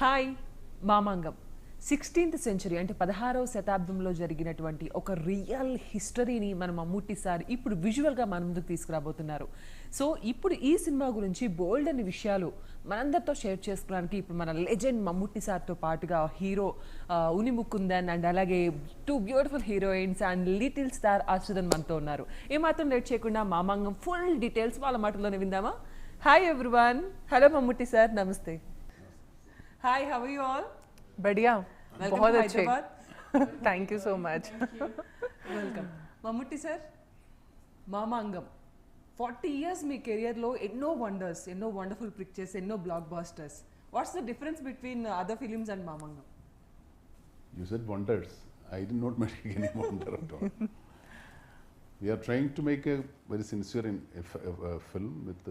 Hi Mamangam 16th century అంటే 16వ శతాబ్దంలో జరిగినటువంటి ఒక రియల్ హిస్టరీని మన మమ్ముట్టి సార్ ఇప్పుడు విజువల్గా మన ముందుకు తీసుకురాబోతున్నారు. సో ఇప్పుడు ఈ సినిమా గురించి బోల్డ్ అనే విషయాలు మనందరితో షేర్ చేసుకోవడానికి ఇప్పుడు మన లెజెండ్ మమ్ముట్టి సార్తో పాటుగా హీరో ఉని ముకుందన్ అండ్ అలాగే 2 beautiful heroines and little star Achuthan మనతో ఉన్నారు. ఏమాత్రం లేట్ చేయకుండా మామాంగం ఫుల్ డీటెయిల్స్ వాళ్ళ మాటల్లోనే విందామా? Hi everyone. Hello Mammootty sir, నమస్తే. Hi, how are you all? बढ़िया, Welcome बहुत to अच्छे. Hyderabad. Thank you so much. Welcome. Mammootty sir, Mamangam. 40 years మీ కెరియర్లో ఎన్నో వండర్స్, ఎన్నో వండర్ఫుల్ పిక్చర్స్, ఎన్నో blockbusters. What's the difference between other films and Mamangam? You said wonders. I did not make any wonder at all. We are trying to make a very sincere film with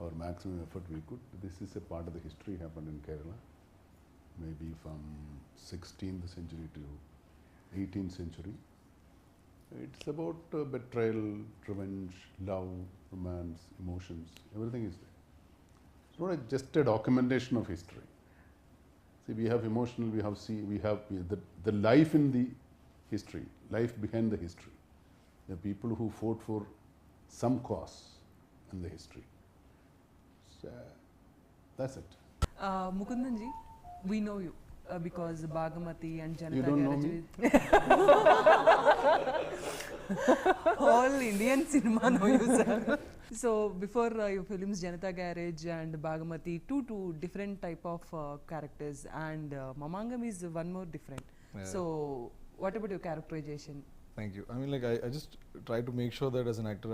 our maximum effort we could. This is a part of the history happened in Kerala, maybe from 16th century to 18th century. It's about betrayal, revenge, love, romance, emotions, everything is there. It's not just a documentation of history. See, we have emotional, we have the life in the history, life behind the history. The people who fought for some cause in the history. So, that's it. Mukundan ji, we know you because Bhagamati and Janata You don't know Garage. me? All Indian cinema know you, sir. So before your films Janata Garage and Bhagamati, two different type of characters, and Mamangam is one more different. Yeah. So what about your characterization? Thank you. I mean, like, I just try to make sure that as an actor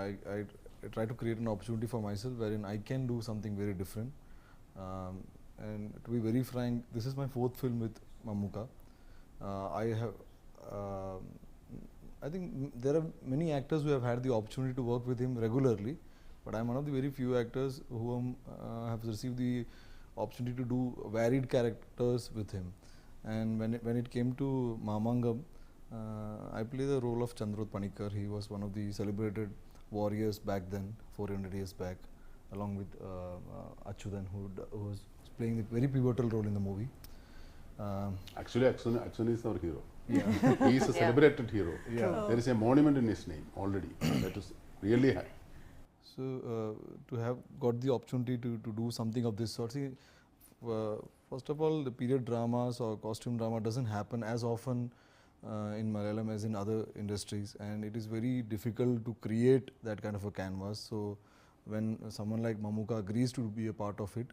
I try to create an opportunity for myself wherein I can do something very different. And to be very frank, this is my 4th film with Mammuka. I think there are many actors who have had the opportunity to work with him regularly, but I'm one of the very few actors who have received the opportunity to do varied characters with him. And when it came to Mamangam, I play the role of Chandrot Panikkar. He was one of the celebrated warriors back then, 400 years back, along with Achyutan, who was playing a very pivotal role in the movie. Actually, Achyutan is our hero. Yeah. He is a celebrated hero. Yeah. There is a monument in his name already. That is really high. So to have got the opportunity to do something of this sort, see, first of all, the period dramas or costume drama doesn't happen as often in Malayalam as in other industries, and it is very difficult to create that kind of a canvas. So when someone like Mammuka agrees to be a part of it,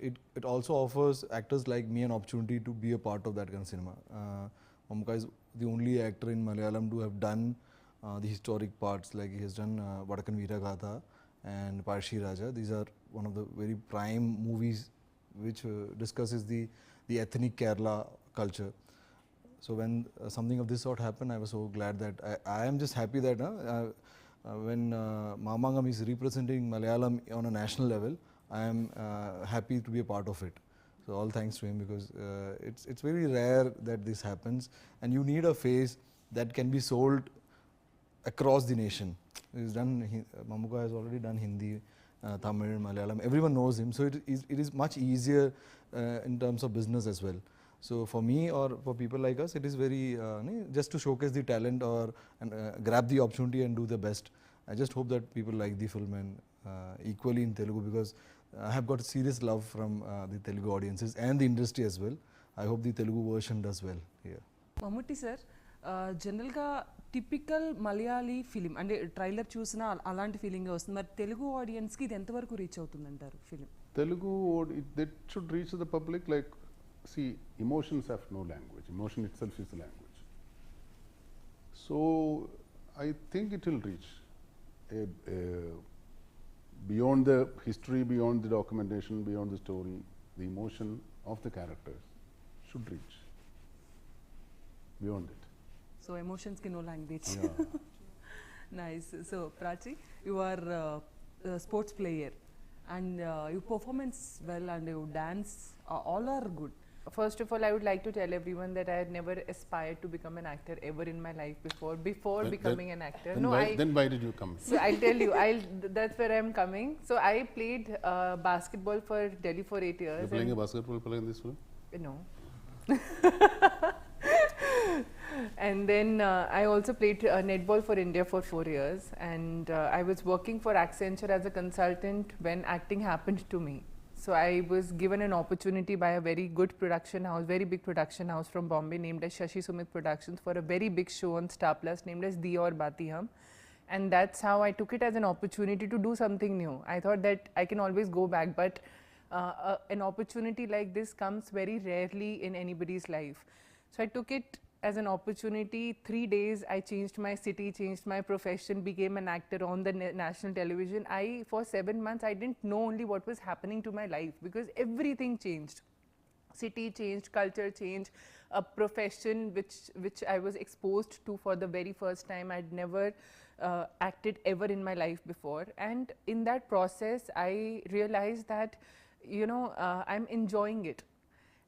it also offers actors like me an opportunity to be a part of that kind of cinema. Mammuka is the only actor in Malayalam to have done the historic parts, like he has done Vadakkan Veeragatha and Parshi Raja. These are one of the very prime movies which discusses the ethnic Kerala culture. So when something of this sort happened, I was so glad that I am just happy that when Mamangam is representing Malayalam on a national level, I am happy to be a part of it. So all thanks to him, because it's very rare that this happens, and you need a face that can be sold across the nation. He's done. Mammuka has already done Hindi, Tamil, Malayalam. Everyone knows him, so it is much easier in terms of business as well. So for me or for people like us, it is very just to showcase the talent and grab the opportunity and do the best. I just hope that people like the film and equally in Telugu, because I have got serious love from the Telugu audiences and the industry as well. I hope the Telugu version does well here. Mammootty sir, జనరల్గా typical Malayali film అంటే trailer చూసినా అలాంటి feeling వస్తుంది. మరి తెలుగు ఆడియన్స్కి ఇది ఎంతవరకు reach అవుతుందంటారు film? Telugu, that should reach the public like, see, emotions have no language. Emotion itself is the language. So I think it will reach beyond the history, beyond the documentation, beyond the story. The emotion of the characters should reach beyond it. So ఎమోషన్స్కి no language. Yeah. Nice. So Prachi, you are sports player and you performance well and you dance, all are good. first of all, I would like to tell everyone that I had never aspired to become an actor ever in my life before. Before Then- becoming an actor, Then no, why, then why did you come? So I'll tell you. That's where I'm coming. So I played basketball for Delhi for 8 You're years. playing a basketball player in this film? No. And then I also played netball for India for 4 years, and I was working for Accenture as a consultant when acting happened to me. So I was given an opportunity by a very good production house, very big production house from Bombay named as Shashi Sumit Productions for a very big show on Star Plus named as Diya Aur Baati Hum. And that's how I took it as an opportunity to do something new. I thought that I can always go back, but an opportunity like this comes very rarely in anybody's life. So I took it as an opportunity. 3 days I changed my city, changed my profession, became an actor on the national television. For 7 months, I didn't know only what was happening to my life because everything changed. City changed, culture changed, a profession which I was exposed to for the very first time. I'd never acted ever in my life before, and in that process I realized that I'm enjoying it.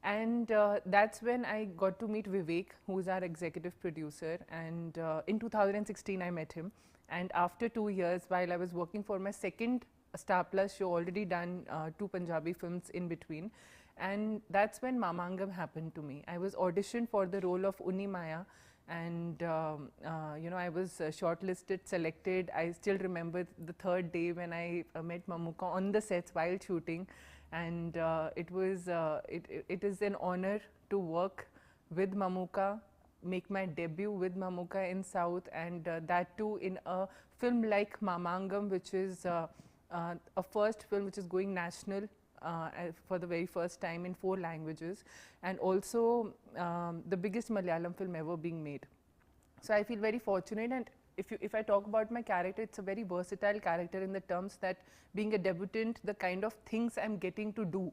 And that's when I got to meet Vivek, who's our executive producer, and in 2016 I met him. And after 2 years, while I was working for my second Star Plus show, already done 2 Punjabi films in between, and that's when Mamangam happened to me. I was auditioned for the role of Unni Maya, and I was shortlisted, selected. I still remember the 3rd day when I met Mamuka on the sets while shooting, and it is an honor to work with Mamuka, make my debut with Mamuka in South, and that too in a film like Mamangam, which is a first film which is going national for the very first time in 4 languages, and also the biggest Malayalam film ever being made. So I feel very fortunate, and if I talk about my character, it's a very versatile character in the terms that being a debutant, the kind of things I'm getting to do.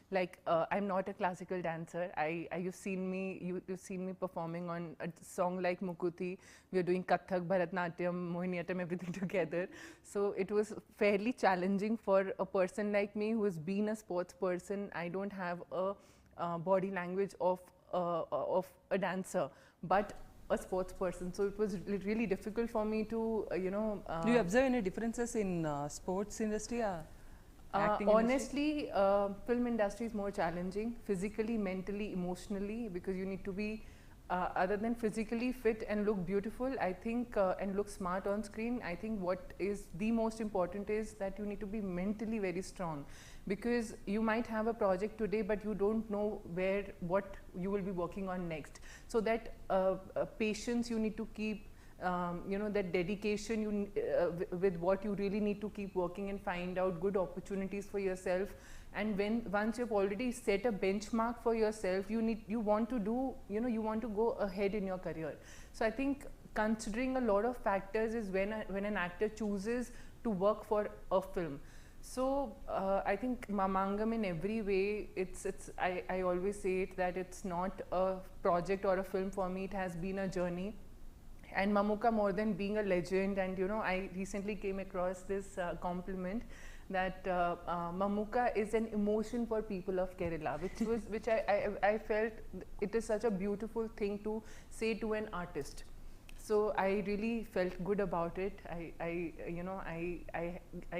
Like I'm not a classical dancer. You've seen me performing on a song like Mukuti. We're doing Kathak, Bharatnatyam, Mohiniyattam, everything together. So it was fairly challenging for a person like me who has been a sports person. I don't have a body language of a dancer, but a sports person. So it was really difficult for me to, Do you observe any differences in sports industry or acting industry? honestly, film industry is more challenging, physically, mentally, emotionally, because you need to be, other than physically fit and look beautiful, I think, and look smart on screen, I think what is the most important is that you need to be mentally very strong, because you might have a project today, but you don't know what you will be working on next. So that patience you need to keep, that dedication with what you really need to keep working and find out good opportunities for yourself. And once you've already set a benchmark for yourself, you want to go ahead in your career. So I think considering a lot of factors is when an actor chooses to work for a film. So I think Mamangam in every way, I always say it that it's not a project or a film for me, it has been a journey. And Mamuka, more than being a legend, and I recently came across this compliment that Mamuka is an emotion for people of Kerala, which I felt it is such a beautiful thing to say to an artist. So I really felt good about it. I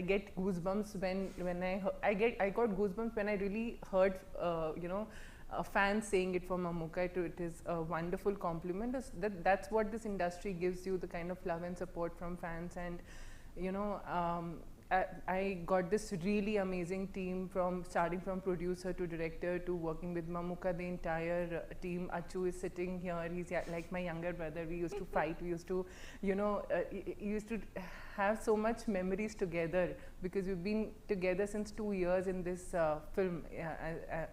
get goosebumps when I got goosebumps when I really heard a fan saying it for Mamuka. It is a wonderful compliment. That's what this industry gives you, the kind of love and support from fans. And I got this really amazing team, starting from producer to director to working with Mamuka, the entire team. Achu is sitting here. He's like my younger brother. We used to fight. We used to, used to have so much memories together because we've been together since 2 years in this film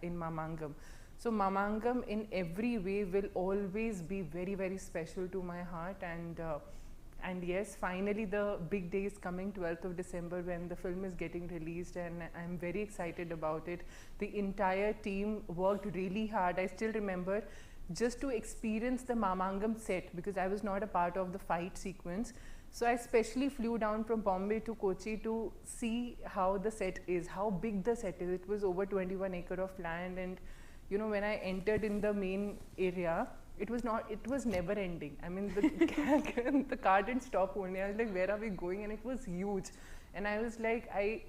in Mamangam. So Mamangam in every way will always be very, very special to my heart. And yes, finally the big day is coming, 12th of December, when the film is getting released, and I'm very excited about it. The entire team worked really hard. I still remember just to experience the Mamangam set, because I was not a part of the fight sequence. So I specially flew down from Bombay to Kochi to see how the set is, how big the set is. It was over 21 acres of land, and you know, when I entered in the main area, it was never ending. I mean, the car didn't stop only. I was like, where are we going? And it was huge. And I was like, I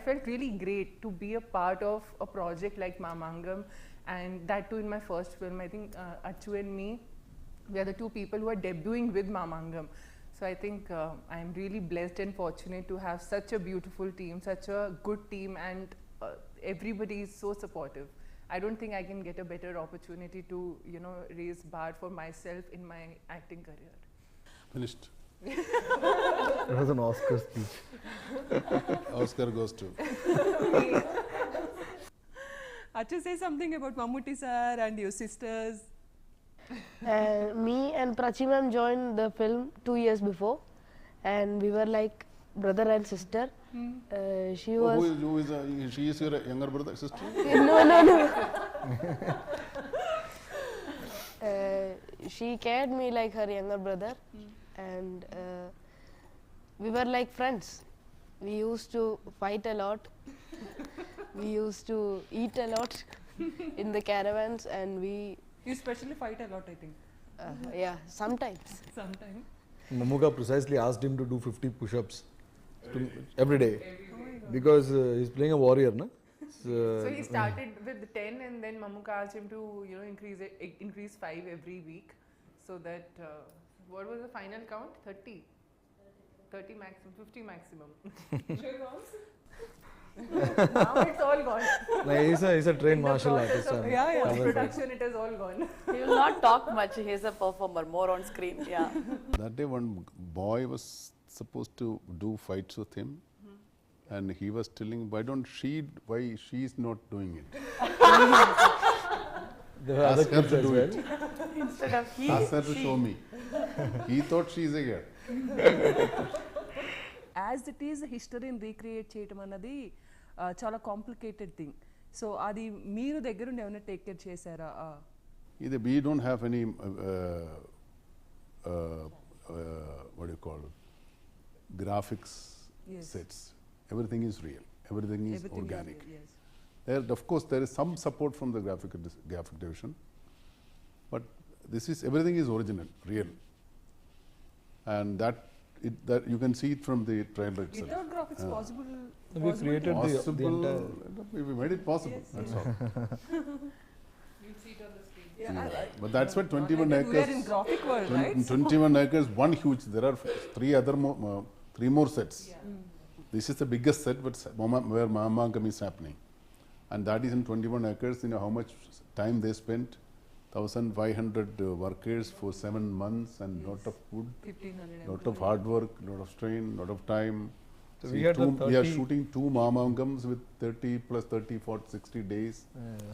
felt really great to be a part of a project like Mamangam, and that too in my first film. I think Achu and me, we are the two people who are debuting with Mamangam. So I think I'm really blessed and fortunate to have such a beautiful team, such a good team, and everybody is so supportive. I don't think I can get a better opportunity to, you know, raise bar for myself in my acting career. Finished. It was an Oscar speech. Oscar goes to. Achu, say something about Mammootty sir and your sisters. Me and Prachi ma'am joined the film 2 years before, and we were like brother and sister. She Oh, was she is your younger brother, sister? no. She cared me like her younger brother, and we were like friends. We used to fight a lot. We used to eat a lot in the caravans, and we You especially fight a lot, I think. yeah, sometimes. Sometimes. Mamuka precisely asked him to do 50 push-ups every day because he's playing a warrior, no? So he started with 10, and then Mamuka asked him to, you know, increase 5 every week, so that what was the final count? 30 maximum, 50 maximum. Now it's all gone. No, he's a trained In the martial process artist. of and Yeah, yeah. other things. Production, it has all gone. He will not talk much. He is a performer, more on screen. Yeah. That day one boy was supposed to do fights with him, and he was telling, why she is not doing it? There were other Ask her kids to as do well. it. Instead of he, Ask her to she. show me. He thought she is a girl. As it is హిస్టరీని recreate చేయటం అన్నది చాలా complicated thing. So అది మీరు దగ్గరుండి ఏమైనా take care చేశారా? Either we don't have any what do you call it? Graphics Yes. sets. Everything is real. Everything is Everything is organic. real, yes. There, of course, there is some support from the graphic division, but everything is original, real, and that you can see it from the trailer itself. Without graphics possible. We created the Possible, entire. we made it possible. That's all. You'll see it on the screen. Yeah, But that's what 21 we are in acres. graphic world, right? 21 acres, one huge. There are three more sets. This is the biggest set, where Mamangam is happening, and that is in 21 acres. You know how much time they spent? 1,500 workers for 7 months, and lot of wood, 1,500 lot of hard work, lot of strain, lot of time. So See, we had the we are 30 shooting 2 Mamangams with 30 plus 30, 40, 60 days.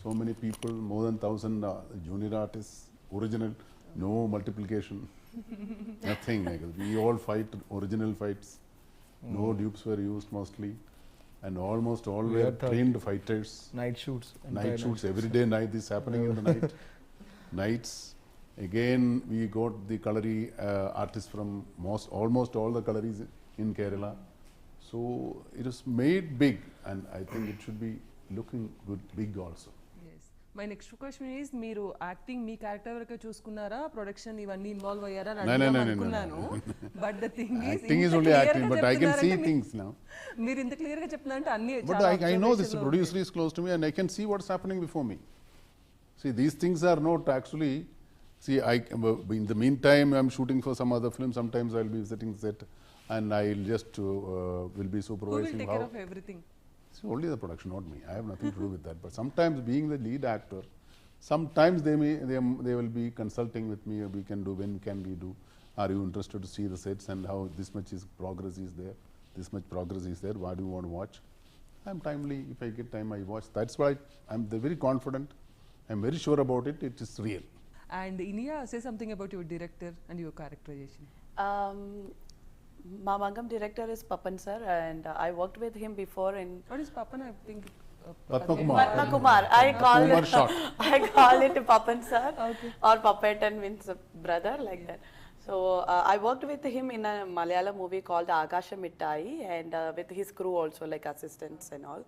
So many people, more than 1,000 junior artists, original, no multiplication, nothing. Like that. We all fight original fights. No dupes were used mostly, and almost all We were had 30 trained fighters. Night shoots. Night entire shoots every day. Night this happening in the night. Nights. Again, we got the Kalari artists from almost all the Kalaris in Kerala. So it was made big, and I think it should be looking good, big also. Yes. My next question is, మీరు acting మీ character వరకే చూసుకున్నారా, production ఇవన్నీ involve అయ్యారా అని No, అడుగుదాం no, no, no, అనుకున్నాను. But the thing is Acting is only acting, but I can see things now. మీరు ఇంత clear గా చెప్తున్నారంటే అన్ని But I know this producer is close to me, and I can see what's happening before me. See, these things are not actually. See, in the meantime, I'm shooting for some other film. Sometimes I'll be visiting set, and I'll just will be Who will supervising take how. care of everything? It's only the production, not me. I have nothing to do with that. But sometimes, being the lead actor, sometimes they will be consulting with me. We can do. When can we do? Are you interested to see the sets and how this much progress is there? This much progress is there. What do you want to watch? I'm timely. If I get time, I watch. That's why I'm very confident. I'm very sure about it. It is real. And Inia, say something about your director and your characterization. Mamangam director is Papan sir, and I worked with him before in What is Papan? I think Padma Kumar. Padma Kumar. I call Kumar it shot. I call it Papan sir Okay. or Papetan means brother like that. So I worked with him in a Malayalam movie called Akasha Mittai, and with his crew also like assistants and all.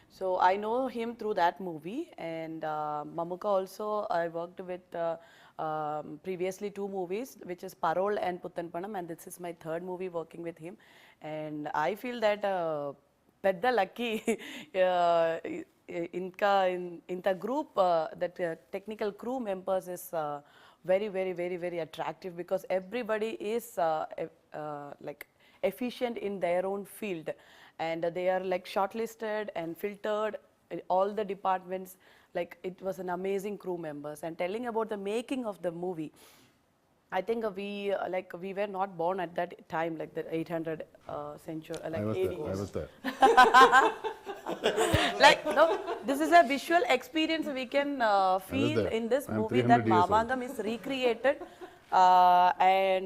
So I know him through that movie, and Mamuka also I worked with previously 2 movies, which is Parole and Puttanpanam, and this is my 3rd movie working with him. And I feel that Pedda lucky in the group, that technical crew members is very, very, very, very attractive, because everybody is like efficient in their own field, and they are like shortlisted and filtered in all the departments. Like, it was an amazing crew members. And telling about the making of the movie, I think we were not born at that time, like the 800 century, like I was 80 there. I years. was there. Like, no, this is a visual experience we can feel there. in this I'm movie, that 300 years old. Mamangam is recreated. I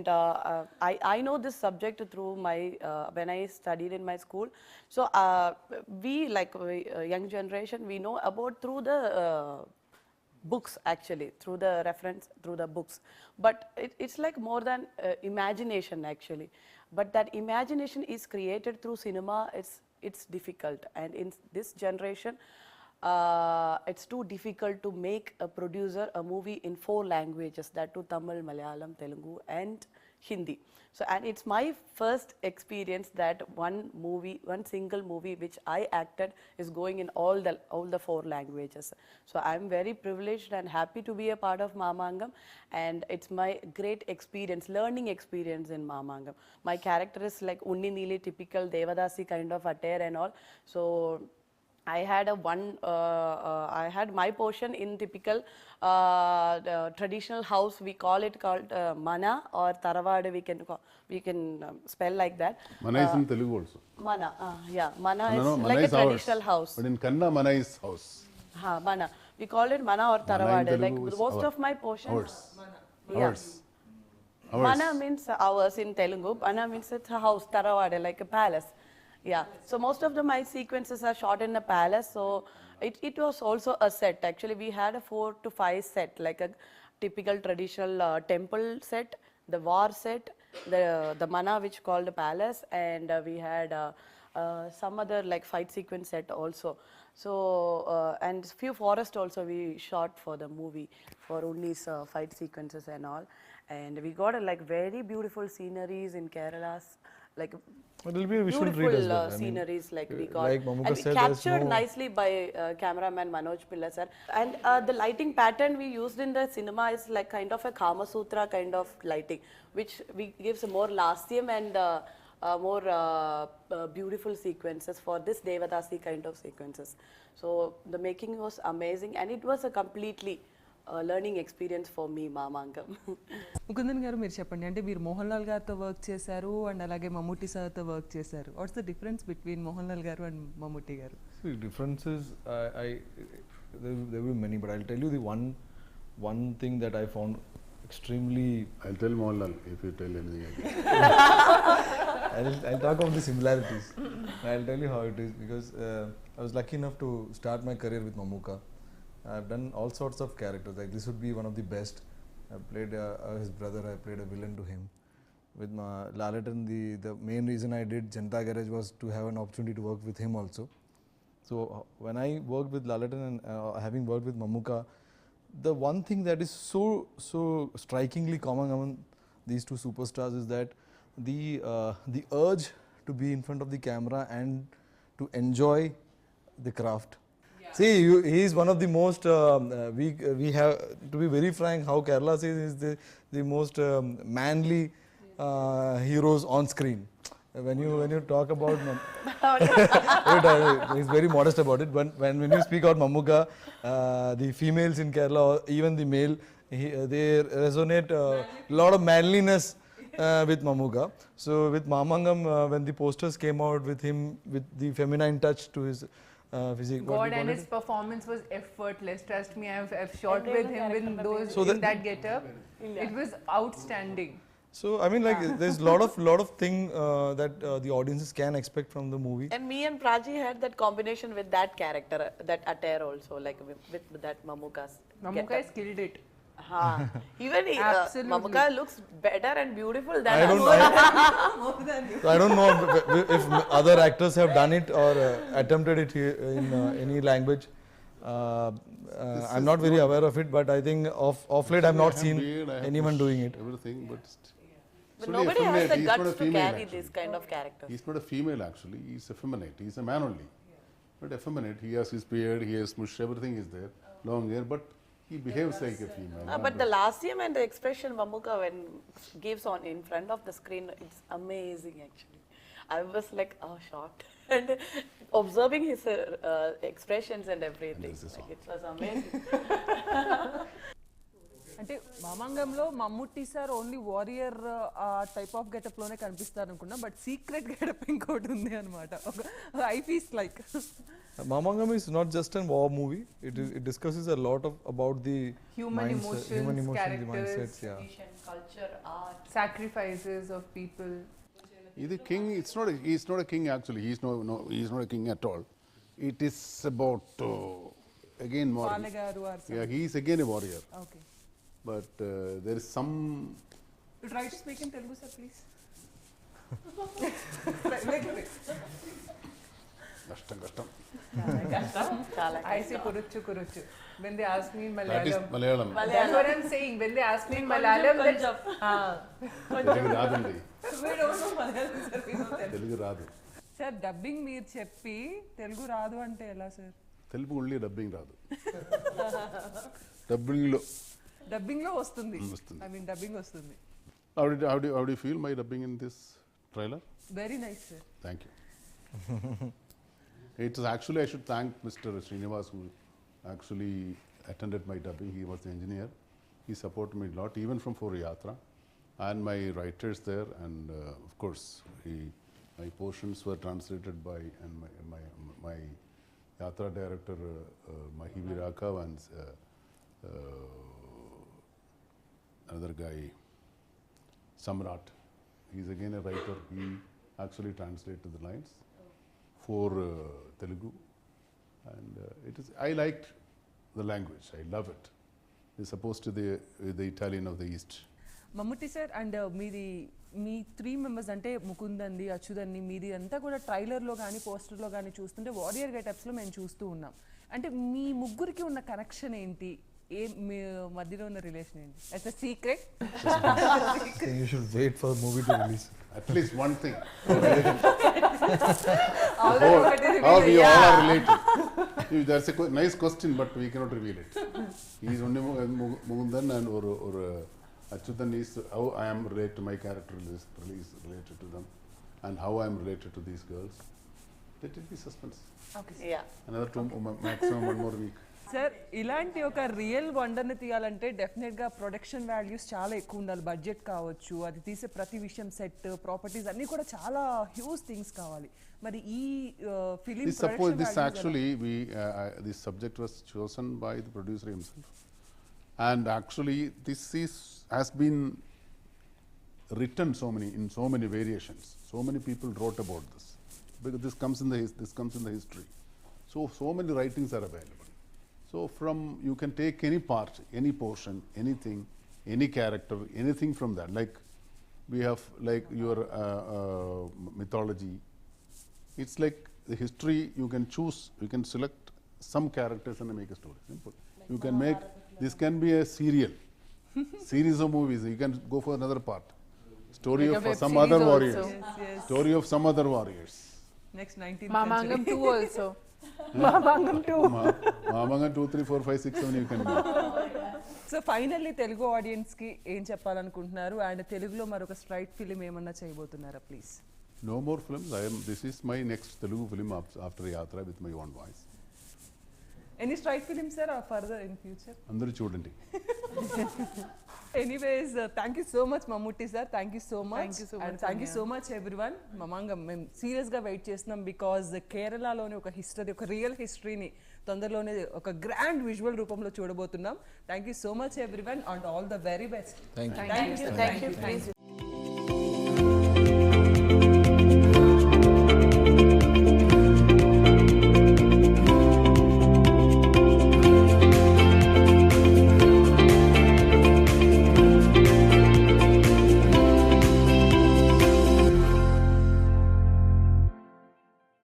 know this subject through my when I studied in my school. So we, like young generation, we know about through the books, actually, through the reference, through the books. But it's like more than imagination, actually. But that imagination is created through cinema. It's difficult, and in this generation, it's too difficult to make a producer a movie in 4 languages, that too Tamil, Malayalam, Telugu and Hindi. So, and it's my first experience that one single movie which I acted is going in all the 4 languages. So I'm very privileged and happy to be a part of Mamangam, and it's my great experience, learning experience in Mamangam. My character is like Unni Neeli, typical Devadasi kind of attire and all. So I had I had my portion in typical traditional house. We call it called mana or taravadu. We can spell like that. Mana is in Telugu also. Mana, yeah, mana No, is Mana like is a ours. traditional house. But in Kannada, Mana is house. Mana. We call it mana or Mana in taravadu. Like Telugu is most our. of my portions. Ours. Yeah. Ours. Ours. Mana means ours in Telugu. Mana means it's a house, taravadu, like a palace. Yeah. So most of my sequences are shot in a palace. So it was also a set. Actually, we had a 4 to 5 set, like a typical traditional temple set, the war set, the mana which called the palace, and we had some other like fight sequence set also. So and few forest also we shot for the movie, for Unni's fight sequences and all. And we got like very beautiful sceneries in Kerala's, like It will be a visual beautiful treat as well. I mean, sceneries, like we got, like Mamuka and said, there's captured no- nicely by cameraman Manoj Pilla sir. And the lighting pattern we used in the cinema is like kind of a Kama Sutra kind of lighting, which we gives more lascium and more beautiful sequences for this Devadasi kind of sequences. So the making was amazing, and it was a completely learning experience for me, Mamangam. Mukundan గారు, మీరు చెప్పండి, అంటే మీరు మోహన్ లాల్ గారితో work చేశారు and అలాగే మమ్ముట్టి సార్తో work చేశారు. Watts the difference between Mohan Lal గారు అండ్ మమ్ముట్టి గారు? See, differences, there will be many, but I'll tell you the one thing that I found extremely. I'll tell Mohanlal if you tell anything again. I'll talk about the similarities. I'll tell you how it is, because I was lucky enough to start my career with Mamuka. I've done all sorts of characters. Like, this would be one of the best. I played his brother. I played a villain to him. With Lalaton, the main reason I did Janata Garage was to have an opportunity to work with him also. So when I worked with Lalaton and having worked with Mamuka, the one thing that is so strikingly common among these two superstars is that the urge to be in front of the camera and to enjoy the craft. See, he is one of the most, we have, to be very frank, how Kerala says is the most manly heroes on screen. When you talk about, he's very modest about it, but when you speak about Mamuka, the females in Kerala, or even the male, they resonate a lot of manliness with Mamuka. So with Mamangam, when the posters came out with him, with the feminine touch to his physique. what God, do you and call his it? performance was effortless. Trust me, I've shot And with the him in character those So in that- that getup. It was outstanding. So I mean, like, there's lot of thing that the audiences can expect from the movie. And me and Prachi had that combination with that character, that attire also, like with that Mamuka's Mamuka getup. has killed it. Even Absolutely. Mamuka looks better and beautiful than I don't us. know. So I don't know if other actors have done it or attempted it here in any language. I'm not very aware of it, but I think of late I've not seen anyone doing it. Everything, but But it's only nobody has effeminate. the He's not a guts to female, carry actually. this kind of character. He's not a female actually, he's effeminate, he's a man only. But effeminate, he has his beard, he has mush, everything is there, long hair, but he behaves like a female. But the lascium and the expression Mamuka when gives on in front of the screen, it's amazing actually. I was like, oh, shocked. And observing his expressions and everything. this is Like, it was amazing. అంటే మామాంగంలో Mammootty sir only warrior type of getup లోనే కనిపిస్తారు అనుకున్నా but secret getup ఇంకోటి ఉంది అనమాట I feel like Mamangam is not just a war movie. It discusses a lot about the Human mindset, emotions, the characters, mindsets. Yeah. Tradition, culture, art. Sacrifices of people. The king, he's not a king actually, he's not a king at all. It is about, again, more. పాలెగారు ఆర్ Yeah, he is again a warrior, okay but there is some, try to speak in Telugu sir please kashtam. Chala I say kuruchu kuruchu. When they ask me in That is Malayalam. Malayalam. That's what I'm saying. When they ask me in Malayalam, that's, Telugu రాదండి, We don't know Malayalam, sir. We know Telugu. Telugu రాదు. Sir dubbing మీరు చెప్పి తెలుగు రాదు అంటే ఎలా sir Telugu only dubbing రాదు. డబ్బింగ్లో dubbing లో వస్తుంది వస్తుంది. ఐ మీన్ డబ్బింగ్ వస్తుంది how do you feel my dubbing in this trailer? Very nice sir Thank you. It is actually, I should thank Mr. Srinivas who actually attended my dubbing. He was the engineer. He supported me a lot, even from For Yatra, and my writers there. And of course, my portions were translated by and my Yatra director Mahi Virakav and another guy Samrat. He's again a writer. He actually translated the lines for Telugu, and I liked the language. I love it. It's opposed to the Italian of the East. Mammootty sir and మీది మీ 3 members అంటే ముకుందంది అచ్యుతంది మీది అంతా కూడా ట్రైలర్లో కానీ పోస్టర్లో కానీ చూస్తుంటే వారియర్ గెటప్స్లో మేము చూస్తూ ఉన్నాం అంటే మీ ముగ్గురికి ఉన్న కనెక్షన్ ఏంటి మీ మధ్యలో ఉన్న రిలేషన్ ఏంటి it's a secret I think you should wait for the movie to release. At least one thing. all We all are related. That's a nice question, but we cannot reveal it. He is only Mukundan and or Achyutan is how I am related to my character is related to them, and how I am related to these girls. Let it be suspense. Yeah. Another 2 maximum 1 more week. Sir ఇలాంటి ఒక real వండర్ని తీయాలంటే డెఫినెట్గా production values చాలా ఎక్కువ ఉండాలి budget కావచ్చు అది తీసే ప్రతి విషయం సెట్ ప్రాపర్టీస్ అన్నీ కూడా చాలా హ్యూజ్ థింగ్స్ కావాలి మరి ఈ film This actually this subject was chosen by the producer himself, and actually this has been written in so many variations. So many people wrote about this because this comes in the history. So many writings are available. So you can take any part, any portion, anything, any character, anything from that. Like we have like your mythology. It's like the history. You can choose. You can select some characters and make a story. Simple. You can make this can be a series of movies. You can go for another part. Story Like a of web some series other also. warriors. Yes. Story of some other warriors. Next 19th Mamangam 2 also. Mamangam 2. Mamanga 2, 3, 4, 5, 6, 7 you can do. So finally Telugu ఆడియన్స్కి ఏం చెప్పాలనుకుంటున్నారు and తెలుగులో మరొక straight film ఏమన్నా చేయబోతున్నారా please No more films. This is my next Telugu film after Yatra with my own voice. Any straight film sir further in future అందరూ చూడండి. Anyways thank you so much Mammootty sir thank you so much Thank you so and much, thank you Anya. So much everyone Mamangam మేము సీరియస్గా wait చేస్తున్నాం because కేరళలోని ఒక history ఒక real హిస్టరీని తొందరలోనే ఒక గ్రాండ్ విజువల్ రూపంలో చూడబోతున్నాం thank you so much everyone and all the very best Thank you. Thank you. Please.